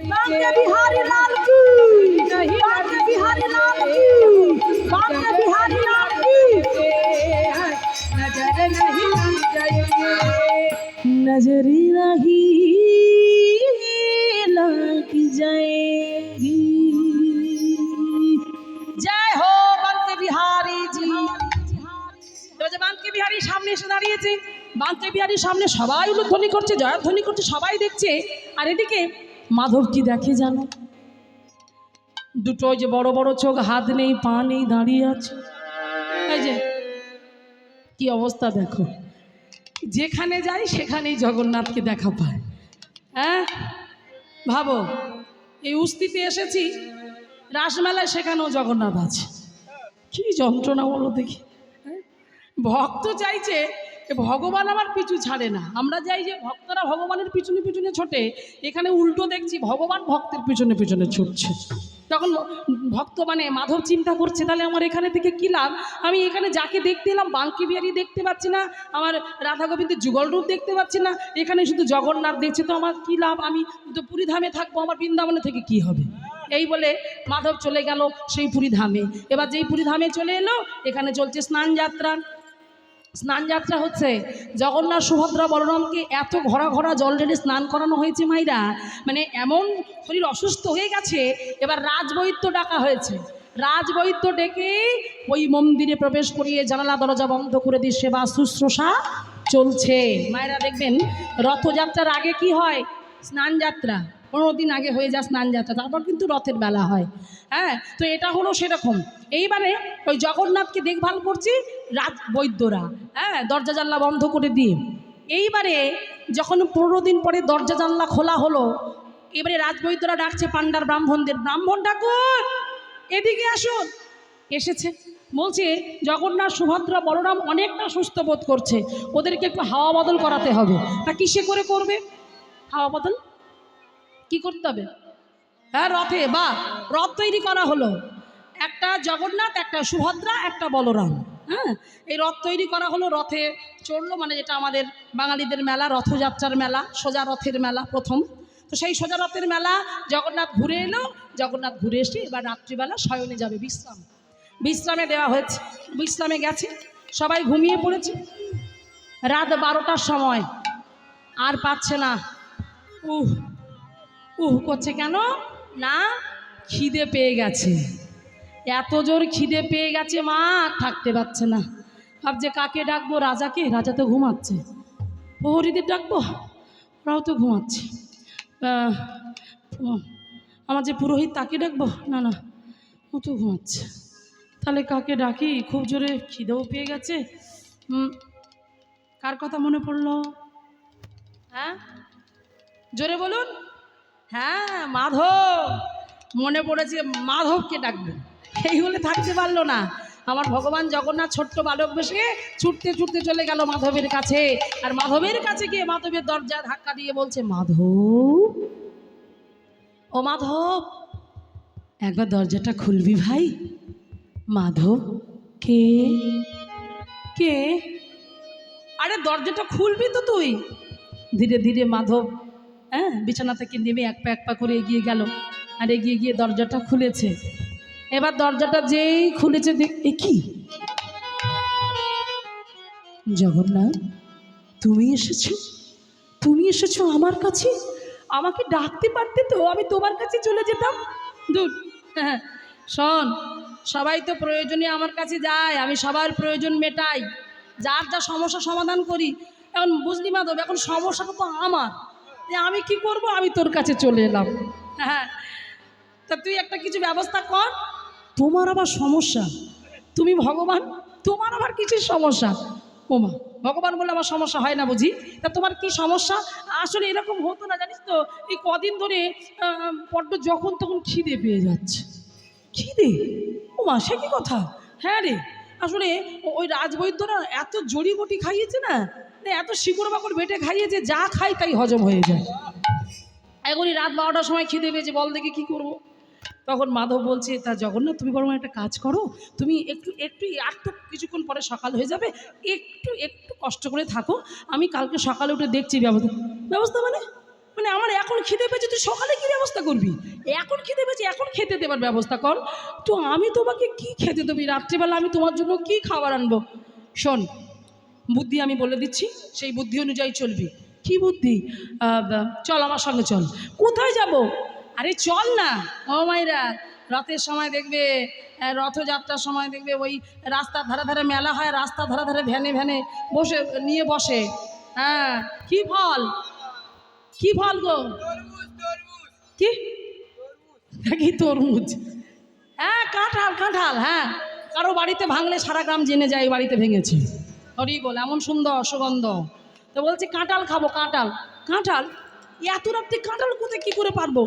बांके बिहारी लाल की, बांके बिहारी लाल की, बांके बिहारी लाल की। नजर नहीं लग जाएंगे, नजरी नहीं लग जाएगी। जय हो बांके बिहारी जी। বাঁকে বিহারীর সামনে এসে দাঁড়িয়েছে, বাঁকে বিহারীর সামনে সবাই উলুধ্বনি করছে, জয়ধ্বনি করছে, সবাই দেখছে। আর এদিকে মাধব কি দেখে জানো? দুটো যে বড় বড় চোখ, হাত নেই পা নেই, দাঁড়িয়ে আছে। এই যে কি অবস্থা দেখো, যেখানে যাই সেখানেই জগন্নাথকে দেখা পায়। হ্যাঁ ভাবো, এই উস্তিতে এসেছি, রাসমেলায় সেখানেও জগন্নাথ আছে। কি যন্ত্রণা বলো দেখি। ভক্ত চাইছে ভগবান আমার পিছু ছাড়ে না, আমরা যাই যে ভক্তরা ভগবানের পিছনে পিছনে ছোটে, এখানে উল্টো দেখছি ভগবান ভক্তের পিছনে পিছনে ছুটছে। তখন ভক্ত মানে মাধব চিন্তা করছে, তাহলে আমার এখানে থেকে কী লাভ? আমি এখানে যাকে দেখতে এলাম বাঁকে বিহারী দেখতে পাচ্ছি না, আমার রাধা গোবিন্দের যুগল রূপ দেখতে পাচ্ছি না, এখানে শুধু জগন্নাথ দেখছি, তো আমার কী লাভ? আমি তো পুরীধামে থাকবো, আমার বৃন্দাবনে থেকে কি হবে? এই বলে মাধব চলে গেল সেই পুরীধামে। এবার যেই পুরীধামে চলে এলো, এখানে চলছে স্নান যাত্রা। স্নান যাত্রা হচ্ছে, জগন্নাথ সুভদ্রা বলরামকে এত ঘোরা ঘোরা জল ঢেলে স্নান করানো হয়েছে মাইরা, মানে এমন শরীর অসুস্থ হয়ে গেছে। এবার রাজবৈদ্য ডাকা হয়েছে, রাজবৈদ্য ডেকে ওই মন্দিরে প্রবেশ করিয়ে জানালা দরজা বন্ধ করে দিয়ে সেবা শুশ্রূষা চলছে। মায়েরা দেখবেন রথযাত্রার আগে কি হয়? স্নান যাত্রা 15 দিন আগে হয়ে যায় স্নান যাত্রা, তারপর কিন্তু রথের বেলা হয়। হ্যাঁ, তো এটা হলো সেরকম। এইবারে ওই জগন্নাথকে দেখভাল করছি রাজবৈদ্যরা, হ্যাঁ, দরজা জানলা বন্ধ করে দিয়ে। এইবারে যখন 15 দিন পরে দরজা জানলা খোলা হলো, এবারে রাজবৈদ্যরা ডাকছে পাণ্ডার ব্রাহ্মণদের, ব্রাহ্মণ ঠাকুর এদিকে আসুন। এসেছে, বলছে জগন্নাথ সুভদ্রা বলরাম অনেকটা সুস্থ বোধ করছে, ওদেরকে একটু হাওয়া বদল করাতে হবে। তা কিসে করে করবে হাওয়া বদল? কি করতে হবে? হ্যাঁ, রথে। বা রথ তৈরি করা হলো, একটা জগন্নাথ, একটা সুভদ্রা, একটা বলরাম। হ্যাঁ, এই রথ তৈরি করা হলো, রথে চড়লো, মানে যেটা আমাদের বাঙালিদের মেলা, রথযাত্রার মেলা, সোজা রথের মেলা প্রথম। তো সেই সোজা রথের মেলা জগন্নাথ ঘুরে এলো, জগন্নাথ ঘুরে এসে এবার রাত্রিবেলা শয়নে যাবে, বিশ্রামে দেওয়া হয়েছে। বিশ্রামে গেছে, সবাই ঘুমিয়ে পড়েছে। রাত 12টার সময় আর পাচ্ছে না, করছে কেন না, খিদে পেয়ে গেছে, এত জোর খিদে পেয়ে গেছে, মা থাকতে পারছে না। ভাবছে কাকে ডাকবো? রাজাকে, রাজা তো ঘুমাচ্ছে। প্রহরীদের ডাকবো, ওরাও তো ঘুমাচ্ছে। আমার যে পুরোহিত তাকে ডাকবো, না না ও তো ঘুমাচ্ছে। তাহলে কাকে ডাকি? খুব জোরে খিদেও পেয়ে গেছে। কার কথা মনে পড়লো? হ্যাঁ, জোরে বলুন। হ্যাঁ, মাধব মনে পড়েছে, মাধবকে ডাকবে। এই বলে থাকতে পারলো না, আমার ভগবান জগন্নাথ ছোট্ট বালক বেশে ছুটতে ছুটতে চলে গেল মাধবের কাছে। আর মাধবের কাছে গিয়ে মাধবের দরজা ধাক্কা দিয়ে বলছে, মাধব, ও মাধব, একবার দরজাটা খুলবি ভাই। মাধব, কে কে? আরে দরজাটা খুলবি তো তুই। ধীরে ধীরে মাধব বিছানা থেকে নেমে এক পা করে এগিয়ে গেল, আর এগিয়ে গিয়ে দরজাটা খুলেছে। এবার দরজাটা যেই খুলেছে, কি জগন্নাথ, তুমি এসেছো? তুমি এসেছো আমার কাছে? আমাকে ডাকতে পারতে তো, আমি তোমার কাছে চলে যেতাম। দূর, হ্যাঁ, শোন, সবাই তো প্রয়োজনে আমার কাছে যায়, আমি সবার প্রয়োজন মেটাই, যার যা সমস্যা সমাধান করি। এখন বুঝলি মাধব, এখন সমস্যাটা তো আমার, আমি কি করব? আমি তোর কাছে চলে এলাম। হ্যাঁ, তা তুই একটা কিছু ব্যবস্থা কর। তোমার আবার সমস্যা? তুমি ভগবান, তোমার আবার কিছুর সমস্যা? ওমা, ভগবান বলে আমার সমস্যা হয় না বুঝি? তা তোমার কি সমস্যা? আসলে এরকম হতো না জানিস তো, এই কদিন ধরে বড্ড যখন তখন খিদে পেয়ে যাচ্ছে। খিদে? ওমা, সে কি কথা? হ্যাঁ রে, আসলে ওই রাজবৈদ্যরা এত জড়িবুটি খাইয়েছে না, এত শিকড় বাকড় বেটে খাইয়েছে, যা খাই তাই হজম হয়ে যায়। এখনই রাত 12টার সময় খিদে পেয়েছে, বল দেখি কী করবো? তখন মাধব বলছে, তা জগন্নাথ, তুমি বরং একটা কাজ করো, তুমি একটু আর তো কিছুক্ষণ পরে সকাল হয়ে যাবে, একটু কষ্ট করে থাকো, আমি কালকে সকালে উঠে দেখছি ব্যবস্থা। মানে মানে আমার এখন খিদে পেয়েছে, তুই সকালে কী ব্যবস্থা করবি? এখন খিদে পেয়েছে, এখন খেতে দেবার ব্যবস্থা কর। তো আমি তোমাকে কি খেতে দেবি? রাত্রিবেলা আমি তোমার জন্য কি খাবার আনবো? শোন, বুদ্ধি আমি বলে দিচ্ছি, সেই বুদ্ধি অনুযায়ী চলবি। কি বুদ্ধি? চল আমার সঙ্গে চল। কোথায় যাব? আরে চল না ও মাইরা, রথের সময় দেখবে, রথযাত্রার সময় দেখবে ওই রাস্তার ধারে ধারে মেলা হয়, রাস্তার ধারে ধারে ভ্যানে ভ্যানে বসে। হ্যাঁ, কি ফল? কি ফল গো? কি কি তরমুজ? হ্যাঁ, কাঁঠাল। হ্যাঁ, কারো বাড়িতে ভাঙলে সারা গ্রাম জেনে যায় বাড়িতে ভেঙেছে। হরি বল, এমন সুন্দর সুগন্ধ। তো বলছে কাঁঠাল খাবো। কাঁঠাল এত রাত্রে কাঁঠাল কোথায় কী করে পারবো?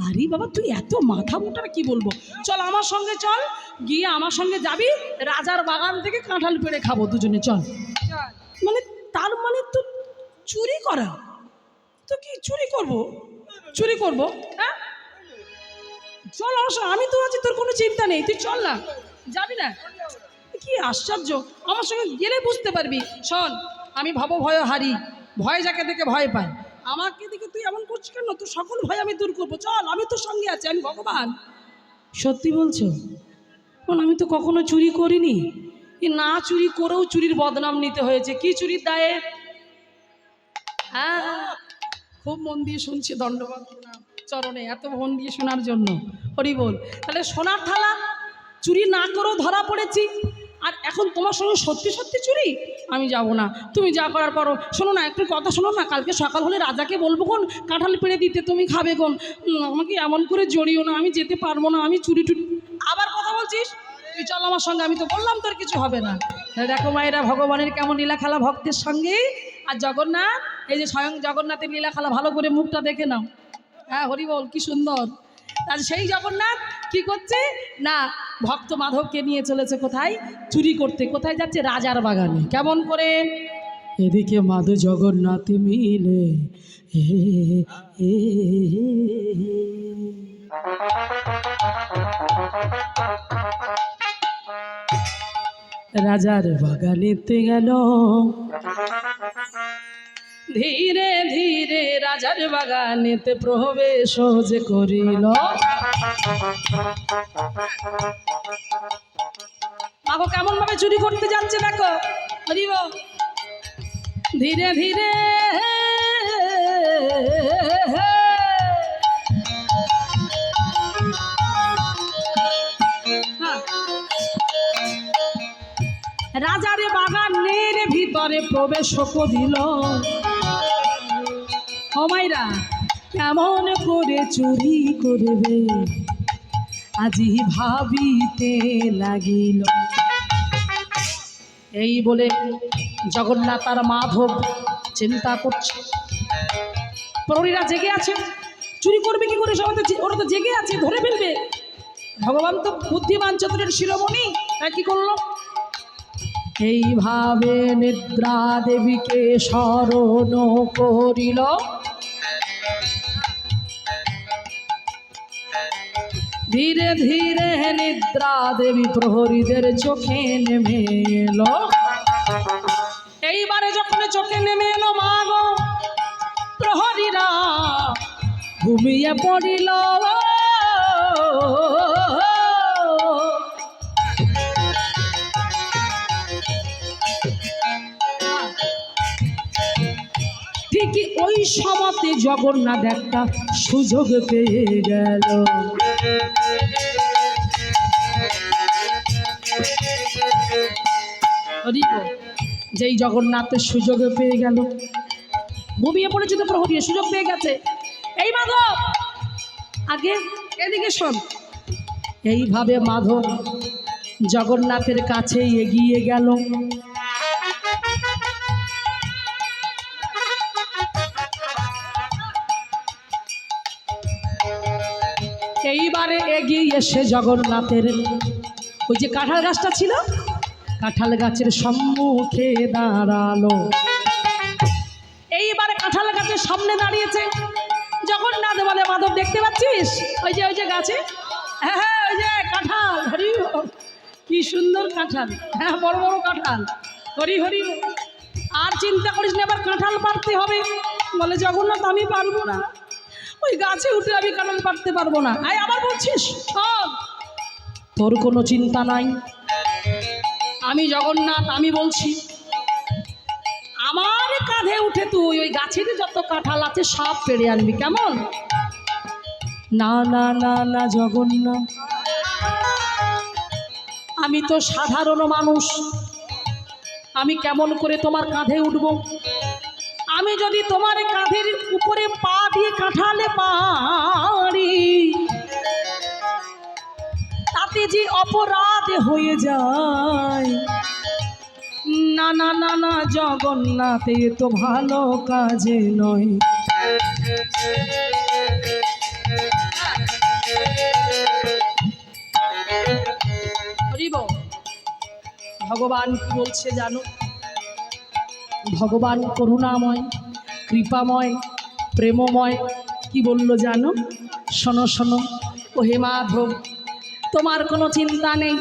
আরে বাবা, তুই এত মাথা মোটা, কি বলবো। চল আমার সঙ্গে, চল গিয়ে আমার সঙ্গে যাবি, রাজার বাগান থেকে কাঁঠাল পেড়ে খাবো দুজনে, চল। মানে তার মানে তো চুরি করা? তো কি চুরি করবো? হ্যাঁ চল আমার সঙ্গে, আমি তো আছি, তোর কোনো চিন্তা নেই, তুই চল না। যাবি না? কি আশ্চর্য, আমার সঙ্গে গেলে বুঝতে পারবি। শোন, আমি ভয় হারি, ভয় যাকে দেখে ভয় পাই। আমাকে দেখে তুই এমন করছিস কেন? তোর সকল ভয় আমি দূর করবো, চল, আমি তোর সঙ্গে আছি, আমি ভগবান। সত্যি বলছো? আমি তো কখনো চুরি করিনি। না চুরি করেও চুরির বদনাম নিতে হয়েছে। কি চুরির দায়ে? হ্যাঁ, খুব মন দিয়ে শুনছি, দণ্ডবাদ চরণে, এত মন দিয়ে শোনার জন্য। হরি বল। তাহলে সোনার থালা চুরি না করেও ধরা পড়েছি, আর এখন তোমার সঙ্গে সত্যি চুরি? আমি যাব না, তুমি যা করার করো। শোনো না, একটু কথা শোনো না, কালকে সকাল হলে রাজাকে বলবো কোন কাঁঠাল পেড়ে দিতে, তুমি খাবে কোন। আমাকে এমন করে জড়িও না, আমি যেতে পারবো না, আমি চুরি আবার কথা বলছিস? তুই চল আমার সঙ্গে, আমি তো বললাম তোর কিছু হবে না। দেখো মায়েরা, ভগবানের কেমন লীলা খেলা ভক্তের সঙ্গে। আর জগন্নাথ, এই যে স্বয়ং জগন্নাথের লীলা খেলা, ভালো করে মুখটা দেখে নাও। হ্যাঁ, হরি বল, কি সুন্দর। আর সেই জগন্নাথ কি করছে না, ভক্ত মাধবকে নিয়ে চলেছে কোথায়? চুরি করতে। কোথায় যাচ্ছে? রাজার বাগানে। কেমন করে? এদিকে মাধব জগন্নাথ মিলে রাজার বাগানেতে গেল, ধীরে ধীরে রাজার বাগানেতে প্রবেশ যে করিল। মাগো কেমন ভাবে চুরি করতে যাচ্ছে দেখো। ধীরে ধীরে রাজার বাগানের ভিতরে প্রবেশ করিল। ও মাইরা, কেমন করে চুরি করবে আজি ভাবিতে লাগিল। এই বলে জগন্নাথ আর মাধব চিন্তা করছে। প্রহরীরা জেগে আছে, চুরি করবে কি করে? সবাই তো, ওরা তো জেগে আছে, ধরে ফেলবে। ভগবান তো বুদ্ধিমান, চতুরের শিরোমণি, তাই কি করলো? এইভাবে নিদ্রা দেবীকে স্মরণ করিল। ধীরে ধীরে নিদ্রা দেবী প্রহরীদের চোখে নেমে এলো। এইবারে যখন চোখে নেমে এলো, মা গো, প্রহরীরা ঘুমিয়ে পড়িল। ঠিকই ওই সময়তে জগন্নাথ একটা সুযোগ পেয়ে গেল। যেই জগন্নাথের সুযোগ পেয়ে গেল, ঘুমিয়ে পড়েছে তো প্রহরী, সুযোগ পেয়ে গেছে। এই মাধব, আগে এদিকে শোন। এইভাবে মাধব জগন্নাথের কাছে এগিয়ে গেল। এইবারে এগিয়ে এসে জগন্নাথের ওই যে কাঁঠাল গাছটা ছিল, কাঁঠাল গাছের সম্মুখে দাঁড়ালো। এইবারে কাঁঠাল গাছের সামনে দাঁড়িয়েছে জগন্নাথ। বলে, মাধব দেখতে পাচ্ছিস ওই যে গাছে? হ্যাঁ, ওই যে কাঁঠাল। হরি, কি সুন্দর কাঁঠাল। হ্যাঁ, বড় বড় কাঁঠাল। হরি হরি, আর চিন্তা করিস না, এবার কাঁঠাল পাড়তে হবে। বলে জগন্নাথ আমি পারবো না, ওই গাছে উঠে আমি কাঁঠাল পাড়তে পারবো না। আয় আবার বলছিস? তোর কোনো চিন্তা নাই, আমি জগন্নাথ, আমি বলছি আমার কাঁধে উঠে তুই ওই গাছের যত কাঁঠাল আছে সব পেড়ে আনবি, কেমন? না না না না জগন্নাথ, আমি তো সাধারণ মানুষ, আমি কেমন করে তোমার কাঁধে উঠব? আমি যদি তোমার কাঁধের উপরে পা দিয়ে কাঁঠালে পারি তাতে যে অপরাধ হয়ে যায়। না না না না জগন্নাথ, এ তো ভালো কাজে নয়। ভগবান কি বলছে জানো? ভগবান করুণাময়, কৃপাময়, প্রেমময়, কি বলল জানো? শোনো শোনো, ও হে মাধব, তোমার কোনো চিন্তা নেই।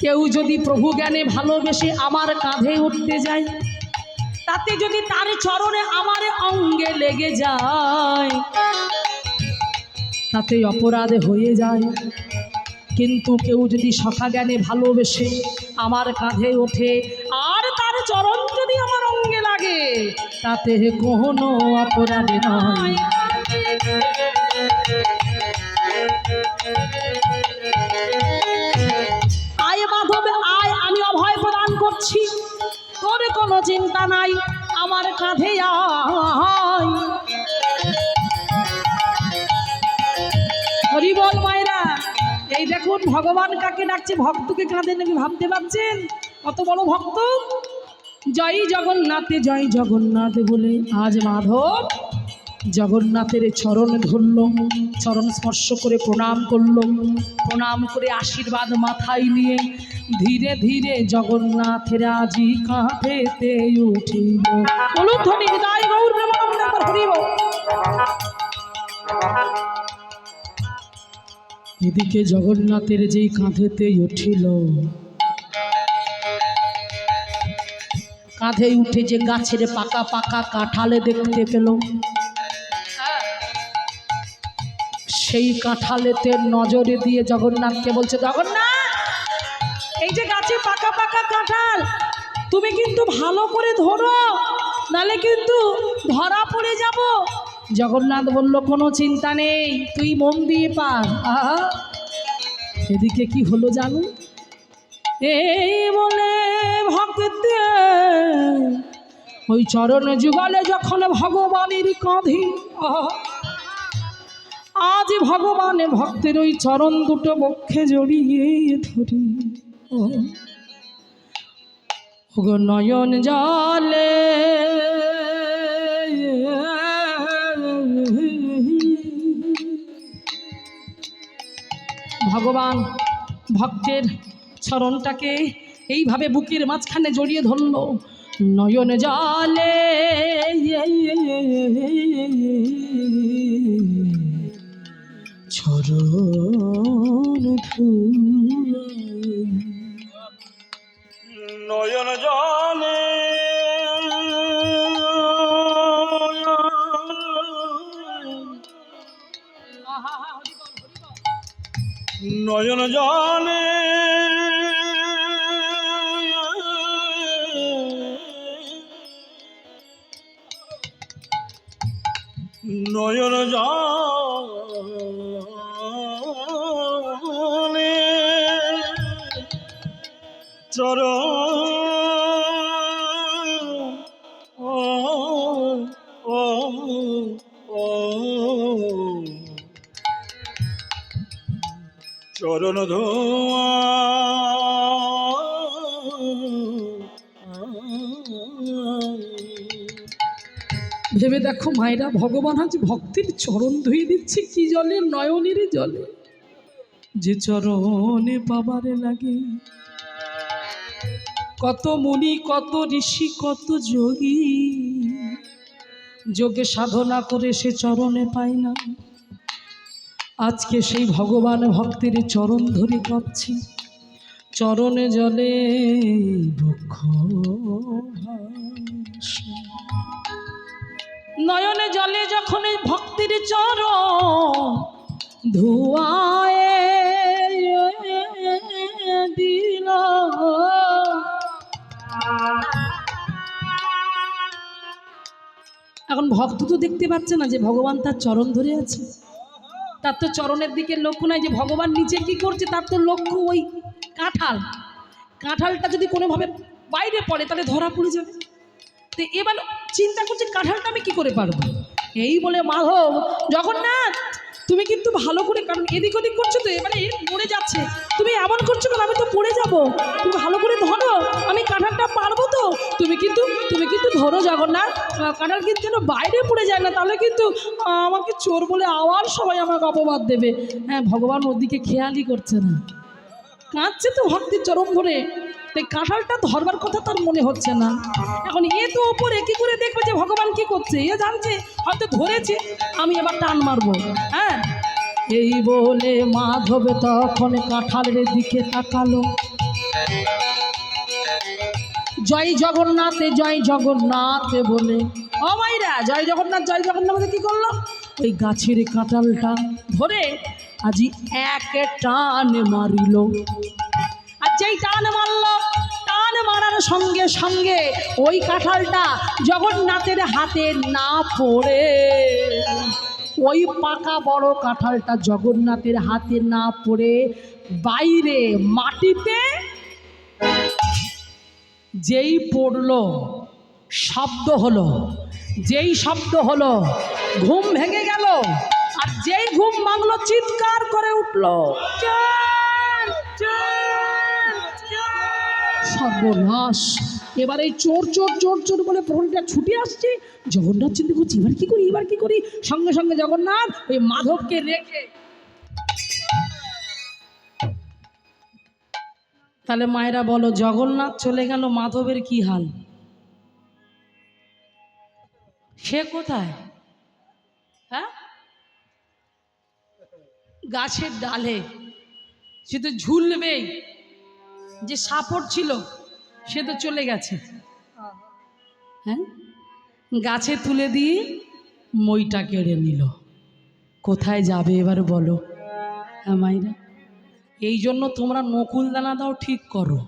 কেউ যদি প্রভু জ্ঞানে ভালোবেসে আমার কাঁধে উঠতে যায়, তাতে যদি তার চরণে আমার অঙ্গে লেগে যায় তাতে অপরাধ হয়ে যায়। কিন্তু কেউ যদি সখা জ্ঞানে ভালোবেসে আমার কাঁধে ওঠে আর তার চরণ যদি আমার অঙ্গে লাগে তাতে কোনো অপরাধ নয়। আয় মাধব আয়, আমি অভয় প্রদান করছি, তোর কোনো চিন্তা নাই, আমার কাঁধে আয়। হরি বল মায়েরা। এই দেখুন ভগবান কাকে ডাকছে, ভক্তকে কাঁধে নেবে, ভাবতে পারছেন? কত বড় ভক্ত। জয় জগন্নাথে জয় জগন্নাথ বলে আজ মাধব জগন্নাথের চরণ ধরল, চরণ স্পর্শ করে প্রণাম করল, প্রণাম করে আশীর্বাদ মাথায় নিয়ে ধীরে ধীরে জগন্নাথের আজি কাঁধেতে উঠিল। বলুন ধ্বনি হৃদয় গৌর প্রেমানন্দে একবার হরিব। এদিকে জগন্নাথের যেই কাঁধেতে উঠিল, কাঁধে উঠে যে গাছের পাকা পাকা কাঁঠালে দেখতে পেল, সেই কাঁঠালেতে নজরে দিয়ে জগন্নাথকে বলছে, জগন্নাথ এই যে গাছে পাকা পাকা কাঁঠাল তুমি কিন্তু ভালো করে ধরো, নালে কিন্তু ধরা পড়ে যাব। জগন্নাথ বলল, কোনো চিন্তা নেই, তুই মন দিয়ে পার। আহা, এদিকে কি হলো জানো? এই বলে ভক্তে ওই চরণ যুগলে যখন ভগবানের কাঁধে, আজ ভগবান ভক্তের ওই চরণ দুটো বক্ষে জড়িয়ে ধরি, ওগো নয়ন জলে ভগবান ভক্তের চরণটাকে এইভাবে বুকের মাঝখানে জড়িয়ে ধরল, নয়ন জলে চরণ নয়ন জলে নয়ন জলে নয়ন জলে চরণ চরণ ধোয়া ভেবে দেখো মায়েরা, ভগবান আজ ভক্তির চরণ ধুয়ে দিচ্ছে কি জলে? নয়নের জলে। যে চরণে পাবারে লাগে কত মুনি, কত ঋষি, কত যোগী, যোগে সাধনা করে সে চরণে পায় না। আজকে সেই ভগবান ভক্তের চরণ ধরে কাঁদছি, চরণে জলে বক্ষ ভাসে। নয়নে জলে যখন এই ভক্তির চরণ ধুয়ায় দিল, এখন ভক্ত তো দেখতে পাচ্ছে না যে ভগবান তার চরণ ধরে আছে, তার তো চরণের দিকে লক্ষ্য নাই যে ভগবান নিচে কি করছে, তার তো লক্ষ্য ওই কাঁঠালটা যদি কোনোভাবে বাইরে পড়ে তাহলে ধরা পড়ে যাবে। তো এবার চিন্তা করছে কাঁঠালটা আমি কি করে পারবো। এই বলে মাধব, জগন্নাথ তুমি কিন্তু ভালো করে, কারণ এদিক ওদিক করছো তো, এবারে পড়ে যাচ্ছে, তুমি এমন করছো কেন, আমি তো পড়ে যাব, তুমি ভালো করে ধরো, আমি কাঁঠালটা পারবো তো, তুমি কিন্তু ধরো জগন্নাথ, কাঁঠাল কিন্তু যেন বাইরে পড়ে যায় না, তাহলে কিন্তু আমাকে চোর বলে আবার সবাই আমাকে অপবাদ দেবে। হ্যাঁ, ভগবান ওদিকে খেয়ালই করছে না, কাঁদছে তো ভক্তির চরম ধরে, তাই কাঁঠালটা ধরবার কথা তার মনে হচ্ছে না। এখন এ তো ওপরে কি করে দেখবে যে ভগবান কি করছে, এ জানছে হয়তো ধরেছে, আমি এবার টান মারবো। হ্যাঁ, এই বলে মাধব তখন কাঁঠালের দিকে তাকালো, জয় জগন্নাথে জয় জগন্নাথে বলে, ও মাইরা জয় জগন্নাথ জয় জগন্নাথ বলে কি করলো, ওই গাছের কাঁঠালটা ধরে আজি এক টান মারিল। আর যেই টান মারল, টান মারার সঙ্গে সঙ্গে ওই কাঁঠালটা জগন্নাথের হাতে না পড়ে, ওই পাকা বড় কাঁঠালটা জগন্নাথের হাতে না পড়ে বাইরে মাটিতে যেই পড়লো শব্দ হলো, যেই শব্দ হলো ঘুম ভেঙে গেল, আর যেই ঘুম ভাঙলো চিৎকার করে উঠলো, সর্বনাশ। এবার এই চোর চোর চোর চোর বলে প্রহরীটা ছুটে আসছে, জগন্নাথ চিন্তা করছে এবার কি করি, এবার কি করি। সঙ্গে সঙ্গে জগন্নাথ ওই মাধবকে রেখে, তাহলে মায়েরা বলো জগন্নাথ চলে গেল, মাধবের কি হাল, সে কোথায়? হ্যাঁ, গাছের ডালে সে তো ঝুলবেই, যে সাপোর্ট ছিল সে তো চলে গেছে। হ্যাঁ, গাছে তুলে দিয়ে মইটা কেড়ে নিল, কোথায় যাবে এবার বলো। হ্যাঁ মাইরা, এই জন্য তোমরা নকুল দানা দাও ঠিক করো,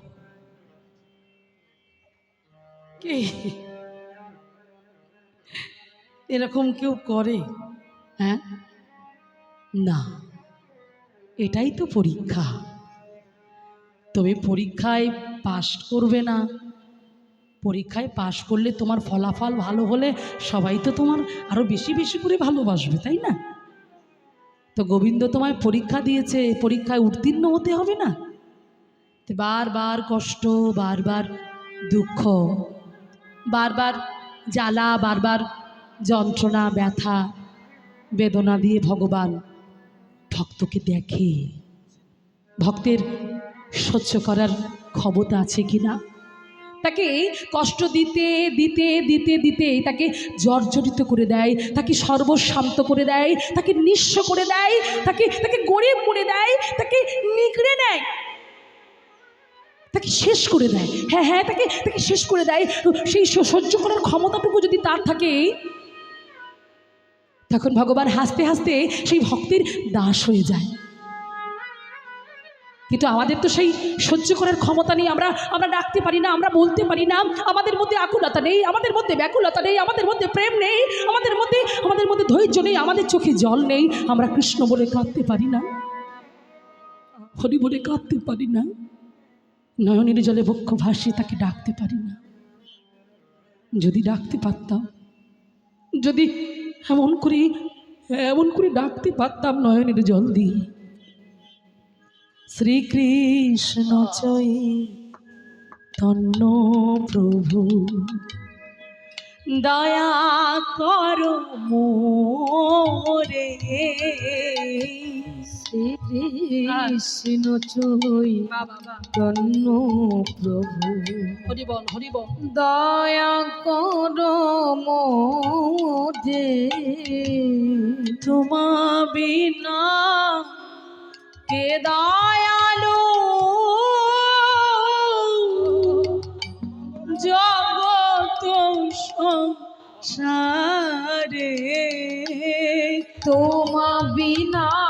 কে এরকম কেউ করে? হ্যাঁ না, এটাই তো পরীক্ষা। তবে পরীক্ষায় পাশ করবে না, পরীক্ষায় পাশ করলে তোমার ফলাফল ভালো হলে সবাই তো তোমার আরো বেশি বেশি করে ভালোবাসবে, তাই না? তো গোবিন্দ তোমায় পরীক্ষা দিয়েছে, পরীক্ষায় উত্তীর্ণ হতে হবে না? বারবার কষ্ট, বারবার দুঃখ, বারবার জ্বালা, বারবার যন্ত্রণা, ব্যথা, বেদনা দিয়ে ভগবান ভক্তকে দেখে, ভক্তের সহ্য করার ক্ষমতা আছে কিনা। তাকে কষ্ট দিতে দিতে দিতে দিতে তাকে জর্জরিত করে দেয়, তাকে সর্বশান্ত করে দেয়, তাকে নিঃস্ব করে দেয়, তাকে গরিব করে দেয়, তাকে নিগড়ে নেয়, তাকে শেষ করে দেয়। হ্যাঁ হ্যাঁ, তাকে শেষ করে দেয়। সেই সহ্য করার ক্ষমতাটুকু যদি তার থাকে, তখন ভগবান হাসতে হাসতে সেই ভক্তির দাস হয়ে যায়। কিন্তু আমাদের তো সেই সহ্য করার ক্ষমতা নেই, আমরা ডাকতে পারি না, আমরা বলতে পারি না, আমাদের মধ্যে আকুলতা নেই, আমাদের মধ্যে ব্যাকুলতা নেই, আমাদের মধ্যে প্রেম নেই, আমাদের মধ্যে ধৈর্য নেই, আমাদের চোখে জল নেই, আমরা কৃষ্ণ বলে কাঁদতে পারি না, হরি বলে কাঁদতে পারি না, নয়নের জলে বক্ষ ভাসিয়ে তাকে ডাকতে পারি না। যদি ডাকতে পারতাম, যদি এমন করে ডাকতে পারতাম নয়নের জল দিয়ে, শ্রীকৃষ্ণ চৈতন্য প্রভু দয়া করো মোরে, শ্রীকৃষ্ণ চৈতন্য প্রভু হরিবল হরিবল দয়া করো মোরে, তোমা বিনা কে দয়ালু জগৎ সংসার তোমা বিনা